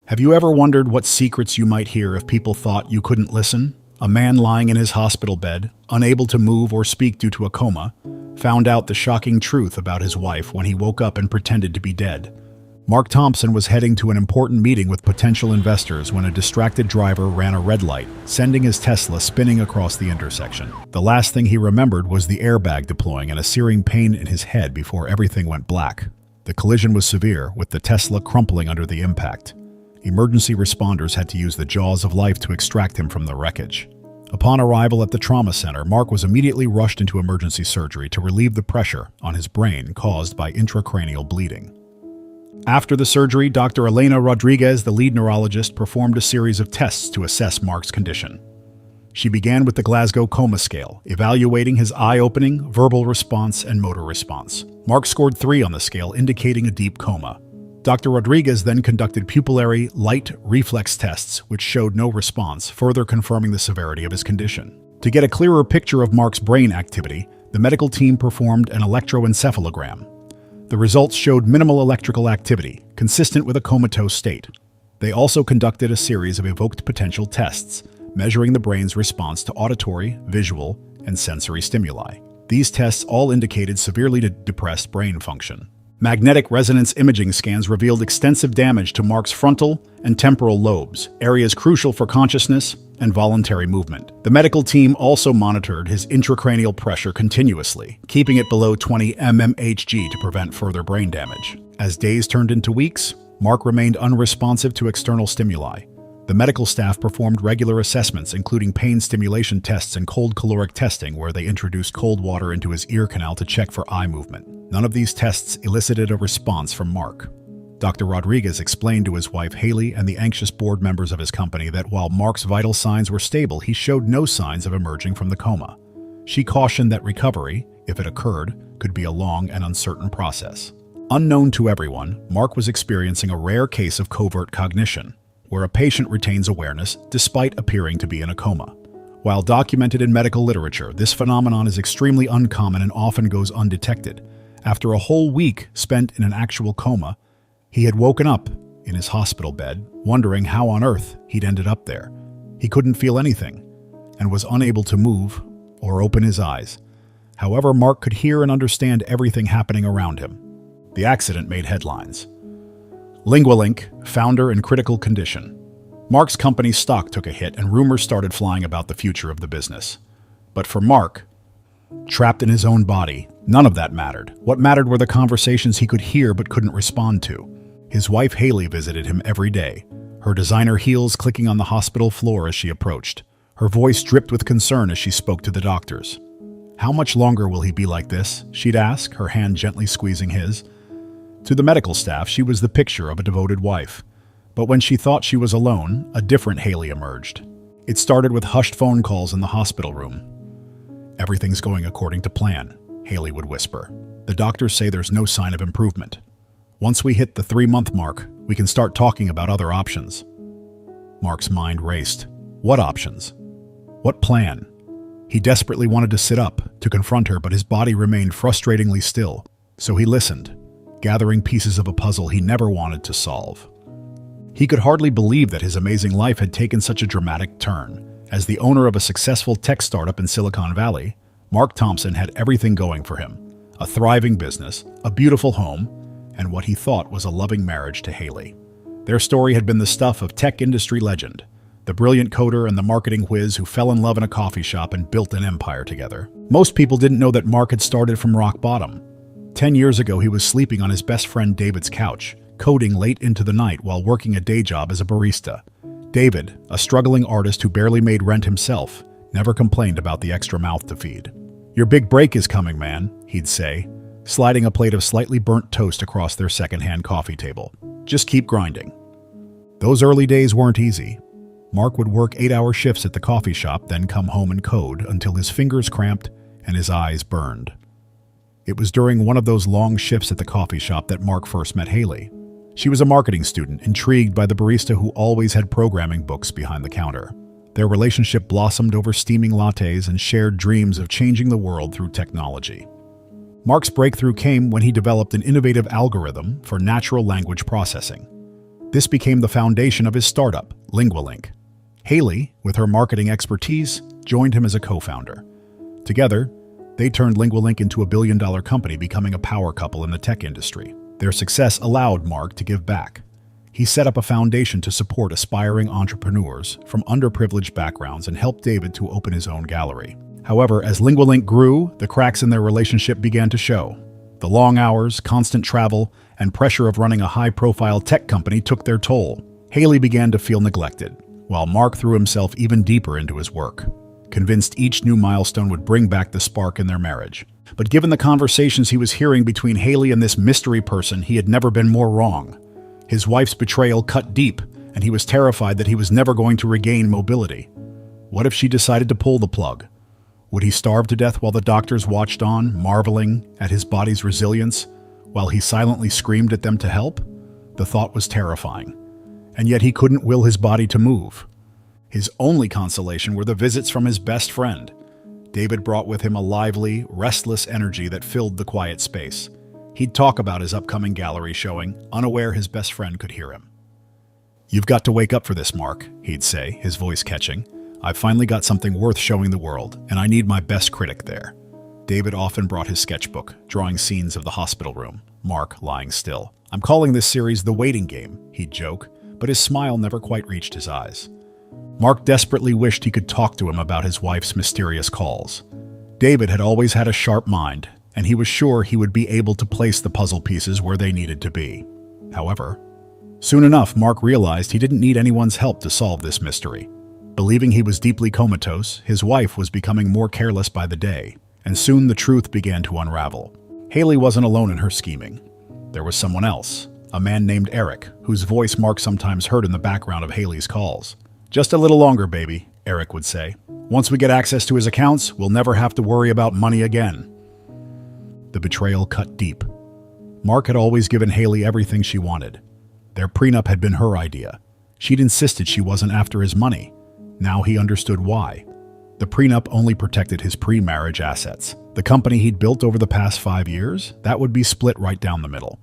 Have you ever wondered what secrets you might hear if people thought you couldn't listen? A man lying in his hospital bed, unable to move or speak due to a coma, found out the shocking truth about his wife when he woke up and pretended to be dead. Mark Thompson was heading to an important meeting with potential investors when a distracted driver ran a red light, sending his Tesla spinning across the intersection. The last thing he remembered was the airbag deploying and a searing pain in his head before everything went black. The collision was severe, with the Tesla crumpling under the impact. Emergency responders had to use the jaws of life to extract him from the wreckage. Upon arrival at the trauma center, Mark was immediately rushed into emergency surgery to relieve the pressure on his brain caused by intracranial bleeding. After the surgery, Dr. Elena Rodriguez, the lead neurologist, performed a series of tests to assess Mark's condition. She began with the Glasgow Coma Scale, evaluating his eye-opening, verbal response, and motor response. Mark scored 3 on the scale, indicating a deep coma. Dr. Rodriguez then conducted pupillary light reflex tests, which showed no response, further confirming the severity of his condition. To get a clearer picture of Mark's brain activity, the medical team performed an electroencephalogram. The results showed minimal electrical activity, consistent with a comatose state. They also conducted a series of evoked potential tests, measuring the brain's response to auditory, visual, and sensory stimuli. These tests all indicated severely depressed brain function. Magnetic resonance imaging scans revealed extensive damage to Mark's frontal and temporal lobes, areas crucial for consciousness and voluntary movement. The medical team also monitored his intracranial pressure continuously, keeping it below 20 mmHg to prevent further brain damage. As days turned into weeks, Mark remained unresponsive to external stimuli. The medical staff performed regular assessments, including pain stimulation tests and cold caloric testing, where they introduced cold water into his ear canal to check for eye movement. None of these tests elicited a response from Mark. Dr. Rodriguez explained to his wife Haley and the anxious board members of his company that while Mark's vital signs were stable, he showed no signs of emerging from the coma. She cautioned that recovery, if it occurred, could be a long and uncertain process. Unknown to everyone, Mark was experiencing a rare case of covert cognition, where a patient retains awareness despite appearing to be in a coma. While documented in medical literature, this phenomenon is extremely uncommon and often goes undetected. After a whole week spent in an actual coma, he had woken up in his hospital bed, wondering how on earth he'd ended up there. He couldn't feel anything and was unable to move or open his eyes. However, Mark could hear and understand everything happening around him. The accident made headlines. LinguaLink, founder in critical condition. Mark's company's stock took a hit and rumors started flying about the future of the business. But for Mark, trapped in his own body, none of that mattered. What mattered were the conversations he could hear but couldn't respond to. His wife Haley visited him every day, her designer heels clicking on the hospital floor as she approached. Her voice dripped with concern as she spoke to the doctors. "How much longer will he be like this?" she'd ask, her hand gently squeezing his. To the medical staff, she was the picture of a devoted wife. But when she thought she was alone, a different Haley emerged. It started with hushed phone calls in the hospital room. "Everything's going according to plan," Haley would whisper. "The doctors say there's no sign of improvement. Once we hit the 3-month mark, we can start talking about other options." Mark's mind raced. What options? What plan? He desperately wanted to sit up, to confront her, but his body remained frustratingly still. So he listened, gathering pieces of a puzzle he never wanted to solve. He could hardly believe that his amazing life had taken such a dramatic turn. As the owner of a successful tech startup in Silicon Valley, Mark Thompson had everything going for him: a thriving business, a beautiful home, and what he thought was a loving marriage to Haley. Their story had been the stuff of tech industry legend, the brilliant coder and the marketing whiz who fell in love in a coffee shop and built an empire together. Most people didn't know that Mark had started from rock bottom. 10 years ago, he was sleeping on his best friend David's couch, coding late into the night while working a day job as a barista. David, a struggling artist who barely made rent himself, never complained about the extra mouth to feed. "Your big break is coming, man," he'd say, sliding a plate of slightly burnt toast across their secondhand coffee table. "Just keep grinding." Those early days weren't easy. Mark would work 8-hour shifts at the coffee shop, then come home and code until his fingers cramped and his eyes burned. It was during one of those long shifts at the coffee shop that Mark first met Haley. She was a marketing student, intrigued by the barista who always had programming books behind the counter. Their relationship blossomed over steaming lattes and shared dreams of changing the world through technology. Mark's breakthrough came when he developed an innovative algorithm for natural language processing. This became the foundation of his startup, LinguaLink. Haley, with her marketing expertise, joined him as a co-founder. Together, they turned LinguaLink into a billion-dollar company, becoming a power couple in the tech industry. Their success allowed Mark to give back. He set up a foundation to support aspiring entrepreneurs from underprivileged backgrounds and helped David to open his own gallery. However, as LinguaLink grew, the cracks in their relationship began to show. The long hours, constant travel, and pressure of running a high-profile tech company took their toll. Haley began to feel neglected, while Mark threw himself even deeper into his work, convinced each new milestone would bring back the spark in their marriage. But given the conversations he was hearing between Haley and this mystery person, he had never been more wrong. His wife's betrayal cut deep, and he was terrified that he was never going to regain mobility. What if she decided to pull the plug? Would he starve to death while the doctors watched on, marveling at his body's resilience, while he silently screamed at them to help? The thought was terrifying, and yet he couldn't will his body to move. His only consolation were the visits from his best friend. David brought with him a lively, restless energy that filled the quiet space. He'd talk about his upcoming gallery showing, unaware his best friend could hear him. "You've got to wake up for this, Mark," he'd say, his voice catching. "I've finally got something worth showing the world, and I need my best critic there." David often brought his sketchbook, drawing scenes of the hospital room, Mark lying still. "I'm calling this series The Waiting Game," he'd joke, but his smile never quite reached his eyes. Mark desperately wished he could talk to him about his wife's mysterious calls. David had always had a sharp mind, and he was sure he would be able to place the puzzle pieces where they needed to be. However, soon enough, Mark realized he didn't need anyone's help to solve this mystery. Believing he was deeply comatose, his wife was becoming more careless by the day, and soon the truth began to unravel. Haley wasn't alone in her scheming. There was someone else, a man named Eric, whose voice Mark sometimes heard in the background of Haley's calls. "Just a little longer, baby," Eric would say. "Once we get access to his accounts, we'll never have to worry about money again." The betrayal cut deep. Mark had always given Haley everything she wanted. Their prenup had been her idea. She'd insisted she wasn't after his money. Now he understood why. The prenup only protected his pre-marriage assets. The company he'd built over the past 5 years, that would be split right down the middle.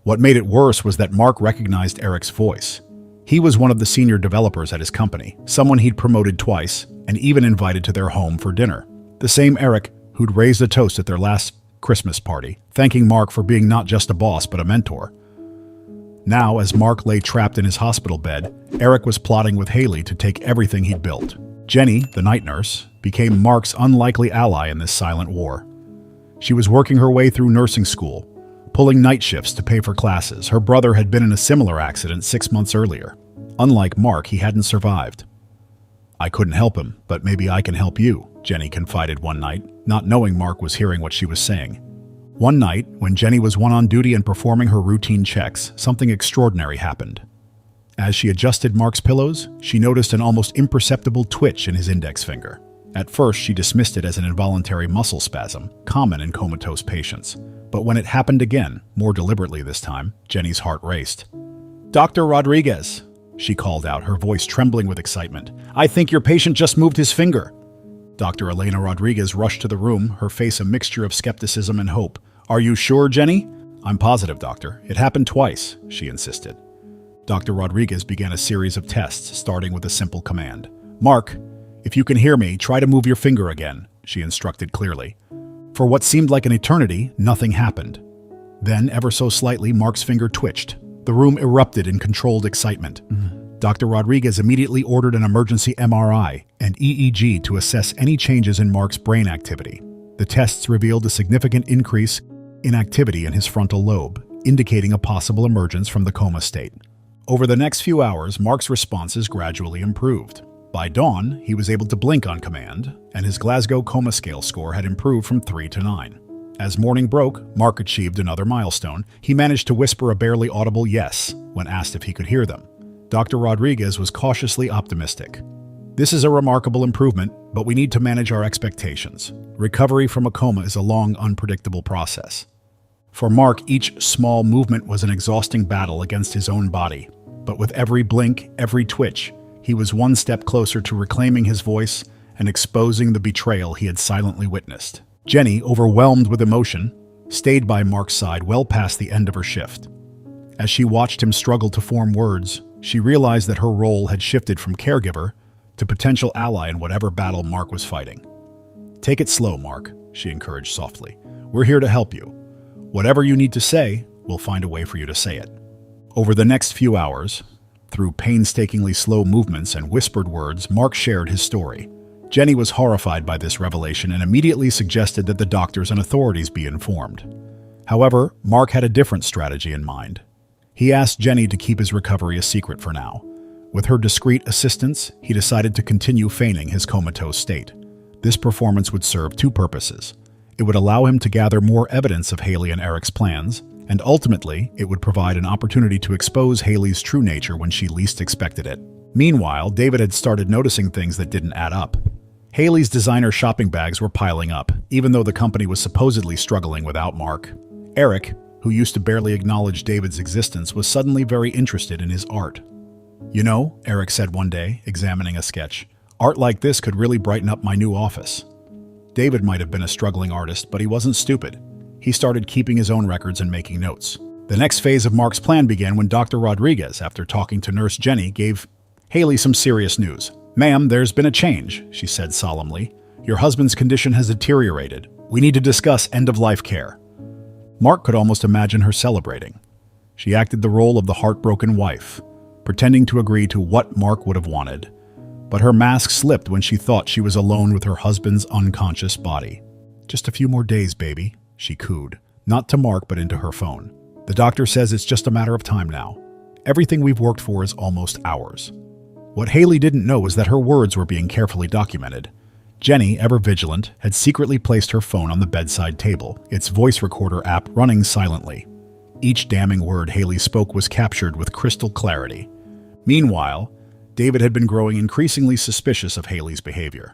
What made it worse was that Mark recognized Eric's voice. He was one of the senior developers at his company, someone he'd promoted twice and even invited to their home for dinner. The same Eric who'd raised a toast at their last Christmas party, thanking Mark for being not just a boss but a mentor. Now, as Mark lay trapped in his hospital bed, Eric was plotting with Haley to take everything he'd built. Jenny, the night nurse, became Mark's unlikely ally in this silent war. She was working her way through nursing school, pulling night shifts to pay for classes. Her brother had been in a similar accident 6 months earlier. Unlike Mark, he hadn't survived. "I couldn't help him, but maybe I can help you," Jenny confided one night, not knowing Mark was hearing what she was saying. One night, when Jenny was on duty and performing her routine checks, something extraordinary happened. As she adjusted Mark's pillows, she noticed an almost imperceptible twitch in his index finger. At first, she dismissed it as an involuntary muscle spasm, common in comatose patients. But when it happened again, more deliberately this time, Jenny's heart raced. "Dr. Rodriguez," she called out, her voice trembling with excitement. "I think your patient just moved his finger." Dr. Elena Rodriguez rushed to the room, her face a mixture of skepticism and hope. "Are you sure, Jenny?" "I'm positive, doctor. It happened twice," she insisted. Dr. Rodriguez began a series of tests, starting with a simple command. "Mark, if you can hear me, try to move your finger again," she instructed clearly. For what seemed like an eternity, nothing happened. Then, ever so slightly, Mark's finger twitched. The room erupted in controlled excitement. Dr. Rodriguez immediately ordered an emergency MRI and EEG to assess any changes in Mark's brain activity. The tests revealed a significant increase in activity in his frontal lobe, indicating a possible emergence from the coma state. Over the next few hours, Mark's responses gradually improved. By dawn, he was able to blink on command, and his Glasgow Coma Scale score had improved from 3 to 9. As morning broke, Mark achieved another milestone. He managed to whisper a barely audible yes when asked if he could hear them. Dr. Rodriguez was cautiously optimistic. "This is a remarkable improvement, but we need to manage our expectations. Recovery from a coma is a long, unpredictable process." For Mark, each small movement was an exhausting battle against his own body. But with every blink, every twitch, he was one step closer to reclaiming his voice and exposing the betrayal he had silently witnessed. Jenny, overwhelmed with emotion, stayed by Mark's side well past the end of her shift. As she watched him struggle to form words, she realized that her role had shifted from caregiver to potential ally in whatever battle Mark was fighting. "Take it slow, Mark," she encouraged softly. "We're here to help you. Whatever you need to say, we'll find a way for you to say it." Over the next few hours, through painstakingly slow movements and whispered words, Mark shared his story. Jenny was horrified by this revelation and immediately suggested that the doctors and authorities be informed. However, Mark had a different strategy in mind. He asked Jenny to keep his recovery a secret for now. With her discreet assistance, he decided to continue feigning his comatose state. This performance would serve two purposes. It would allow him to gather more evidence of Haley and Eric's plans, and ultimately, it would provide an opportunity to expose Haley's true nature when she least expected it. Meanwhile, David had started noticing things that didn't add up. Haley's designer shopping bags were piling up, even though the company was supposedly struggling without Mark. Eric, who used to barely acknowledge David's existence, was suddenly very interested in his art. "You know," Eric said one day, examining a sketch, "art like this could really brighten up my new office." David might have been a struggling artist, but he wasn't stupid. He started keeping his own records and making notes. The next phase of Mark's plan began when Dr. Rodriguez, after talking to Nurse Jenny, gave Haley some serious news. "Ma'am, there's been a change," she said solemnly. "Your husband's condition has deteriorated. We need to discuss end-of-life care." Mark could almost imagine her celebrating. She acted the role of the heartbroken wife, pretending to agree to what Mark would have wanted. But her mask slipped when she thought she was alone with her husband's unconscious body. "Just a few more days, baby," she cooed, not to Mark but into her phone. "The doctor says it's just a matter of time now. Everything we've worked for is almost ours." What Haley didn't know was that her words were being carefully documented. Jenny, ever vigilant, had secretly placed her phone on the bedside table, its voice recorder app running silently. Each damning word Haley spoke was captured with crystal clarity. Meanwhile, David had been growing increasingly suspicious of Haley's behavior.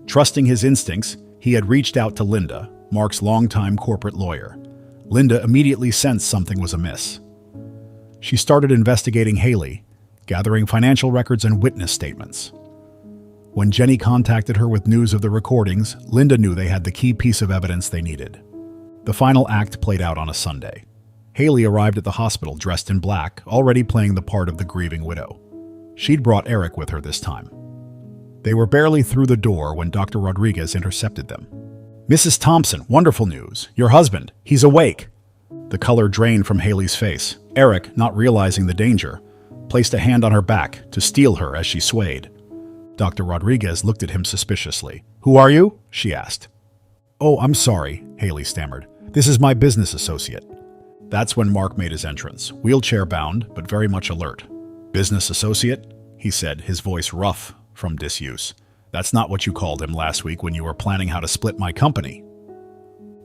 Trusting his instincts, he had reached out to Linda, Mark's longtime corporate lawyer. Linda immediately sensed something was amiss. She started investigating Haley, gathering financial records and witness statements. When Jenny contacted her with news of the recordings, Linda knew they had the key piece of evidence they needed. The final act played out on a Sunday. Haley arrived at the hospital dressed in black, already playing the part of the grieving widow. She'd brought Eric with her this time. They were barely through the door when Dr. Rodriguez intercepted them. "Mrs. Thompson, wonderful news. Your husband, he's awake." The color drained from Haley's face. Eric, not realizing the danger, placed a hand on her back to steel her as she swayed. Dr. Rodriguez looked at him suspiciously. "Who are you?" she asked. "Oh, I'm sorry," Haley stammered. "This is my business associate." That's when Mark made his entrance, wheelchair-bound, but very much alert. "Business associate?" he said, his voice rough from disuse. "That's not what you called him last week when you were planning how to split my company."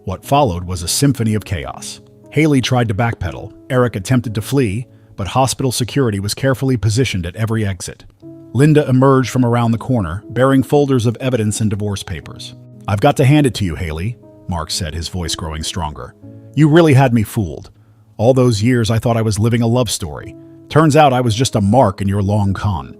What followed was a symphony of chaos. Haley tried to backpedal, Eric attempted to flee, but hospital security was carefully positioned at every exit. Linda emerged from around the corner, bearing folders of evidence and divorce papers. "I've got to hand it to you, Haley," Mark said, his voice growing stronger. "You really had me fooled. All those years I thought I was living a love story. Turns out I was just a mark in your long con."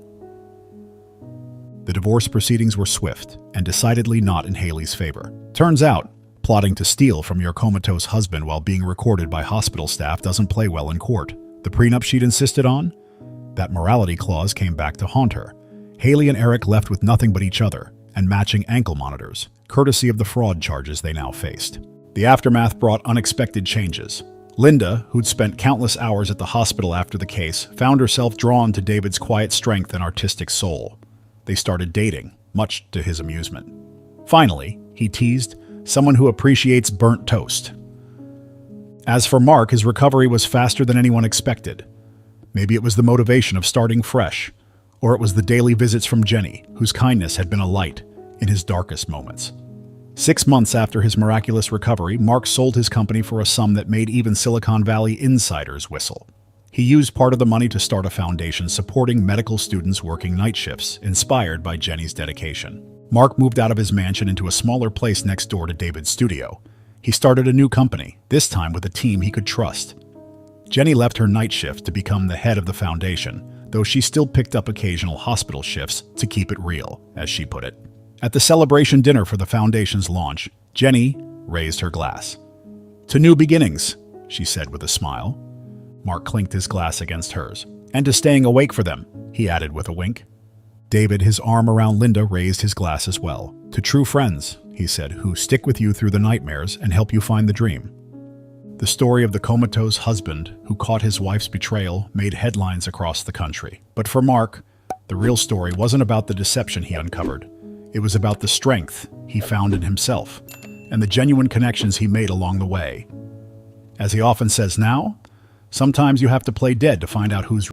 The divorce proceedings were swift, and decidedly not in Haley's favor. Turns out, plotting to steal from your comatose husband while being recorded by hospital staff doesn't play well in court. The prenup she'd insisted on? That morality clause came back to haunt her. Haley and Eric left with nothing but each other, and matching ankle monitors, courtesy of the fraud charges they now faced. The aftermath brought unexpected changes. Linda, who'd spent countless hours at the hospital after the case, found herself drawn to David's quiet strength and artistic soul. They started dating, much to his amusement. Finally, he teased, someone who appreciates burnt toast. As for Mark, his recovery was faster than anyone expected. Maybe it was the motivation of starting fresh, or it was the daily visits from Jenny, whose kindness had been a light in his darkest moments. 6 months after his miraculous recovery, Mark sold his company for a sum that made even Silicon Valley insiders whistle. He used part of the money to start a foundation supporting medical students working night shifts, inspired by Jenny's dedication. Mark moved out of his mansion into a smaller place next door to David's studio. He started a new company, this time with a team he could trust. Jenny left her night shift to become the head of the foundation, though she still picked up occasional hospital shifts to keep it real, as she put it. At the celebration dinner for the foundation's launch, Jenny raised her glass. "To new beginnings," she said with a smile. Mark clinked his glass against hers. "And to staying awake for them," he added with a wink. David, his arm around Linda, raised his glass as well. "To true friends," he said, "who stick with you through the nightmares and help you find the dream." The story of the comatose husband who caught his wife's betrayal made headlines across the country. But for Mark, the real story wasn't about the deception he uncovered. It was about the strength he found in himself and the genuine connections he made along the way. As he often says now, sometimes you have to play dead to find out who's